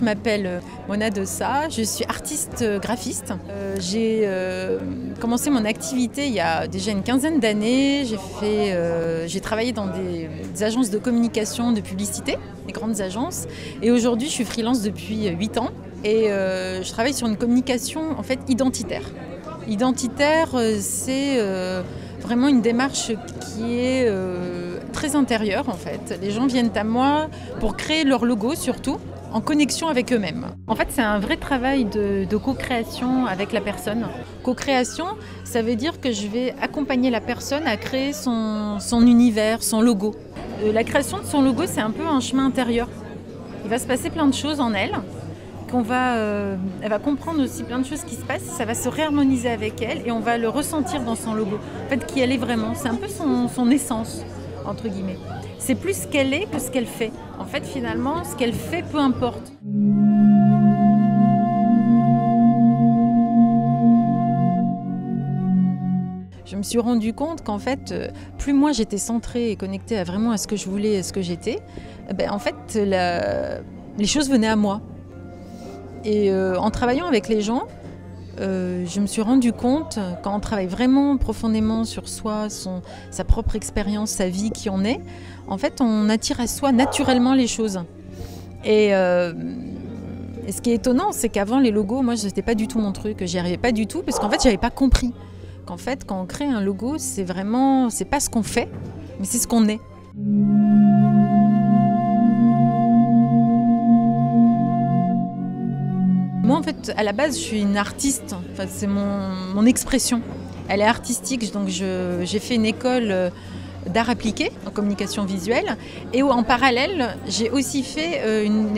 m'appelle Mona Dessa, je suis artiste graphiste. J'ai commencé mon activité il y a déjà une quinzaine d'années. J'ai travaillé dans des agences de communication, de publicité, des grandes agences. Et aujourd'hui, je suis freelance depuis 8 ans et je travaille sur une communication en fait identitaire. Identitaire, c'est vraiment une démarche qui est très intérieure en fait. Les gens viennent à moi pour créer leur logo surtout, en connexion avec eux-mêmes. En fait, c'est un vrai travail de co-création avec la personne. Co-création, ça veut dire que je vais accompagner la personne à créer son univers, son logo. La création de son logo, c'est un peu un chemin intérieur. Il va se passer plein de choses en elle. Elle va comprendre aussi plein de choses qui se passent, ça va se réharmoniser avec elle et on va le ressentir dans son logo. En fait, qui elle est vraiment, c'est un peu son essence, entre guillemets. C'est plus ce qu'elle est que ce qu'elle fait. En fait, finalement, ce qu'elle fait, peu importe. Je me suis rendu compte qu'en fait, plus moi j'étais centrée et connectée vraiment à ce que je voulais et à ce que j'étais, en fait, les choses venaient à moi. Et en travaillant avec les gens, je me suis rendu compte, quand on travaille vraiment profondément sur soi, sa propre expérience, sa vie, qui on est, en fait, on attire à soi naturellement les choses. Et ce qui est étonnant, c'est qu'avant, les logos, moi, ce n'était pas du tout mon truc, j'y arrivais pas du tout, parce qu'en fait, je n'avais pas compris qu'en fait, quand on crée un logo, c'est pas ce qu'on fait, mais c'est ce qu'on est. Moi, en fait, à la base, je suis une artiste. Enfin, c'est mon expression. Elle est artistique, donc j'ai fait une école d'art appliqué en communication visuelle. Et en parallèle, j'ai aussi fait une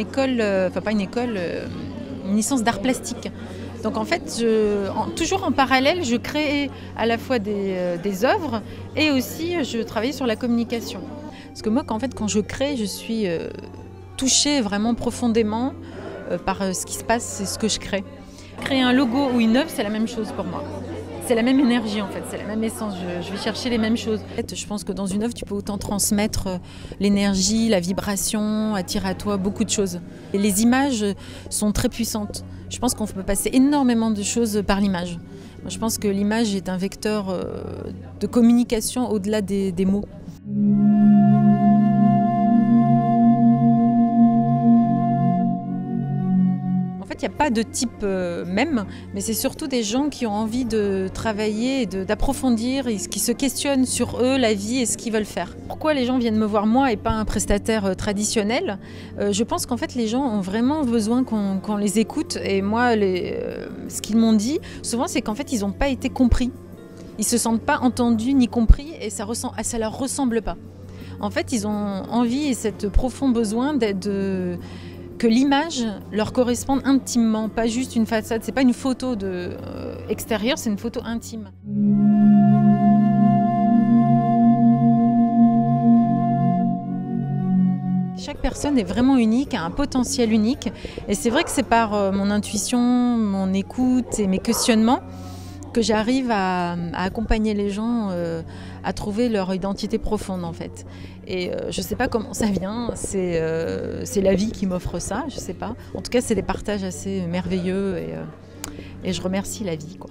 licence d'art plastique. Donc en fait, toujours en parallèle, je créais à la fois des œuvres et aussi je travaillais sur la communication. Parce que moi, quand je crée, je suis touchée vraiment profondément par ce qui se passe, c'est ce que je crée. Créer un logo ou une œuvre, c'est la même chose pour moi. C'est la même énergie en fait, c'est la même essence, je vais chercher les mêmes choses. En fait, je pense que dans une œuvre, tu peux autant transmettre l'énergie, la vibration, attirer à toi beaucoup de choses. Et les images sont très puissantes. Je pense qu'on peut passer énormément de choses par l'image. Moi, je pense que l'image est un vecteur de communication au-delà des mots. Il n'y a pas de type même, mais c'est surtout des gens qui ont envie de travailler, d'approfondir, et qui se questionnent sur eux, la vie et ce qu'ils veulent faire. Pourquoi les gens viennent me voir moi et pas un prestataire traditionnel? Je pense qu'en fait les gens ont vraiment besoin qu'on les écoute, et moi ce qu'ils m'ont dit souvent c'est qu'en fait ils n'ont pas été compris. Ils ne se sentent pas entendus ni compris et ça leur ressemble pas. En fait ils ont envie et cet profond besoin que l'image leur corresponde intimement, pas juste une façade. C'est pas une photo extérieure, c'est une photo intime. Chaque personne est vraiment unique, a un potentiel unique. Et c'est vrai que c'est par mon intuition, mon écoute et mes questionnements que j'arrive à accompagner les gens à trouver leur identité profonde en fait. Et je ne sais pas comment ça vient, c'est la vie qui m'offre ça, je ne sais pas. En tout cas, c'est des partages assez merveilleux et je remercie la vie, quoi.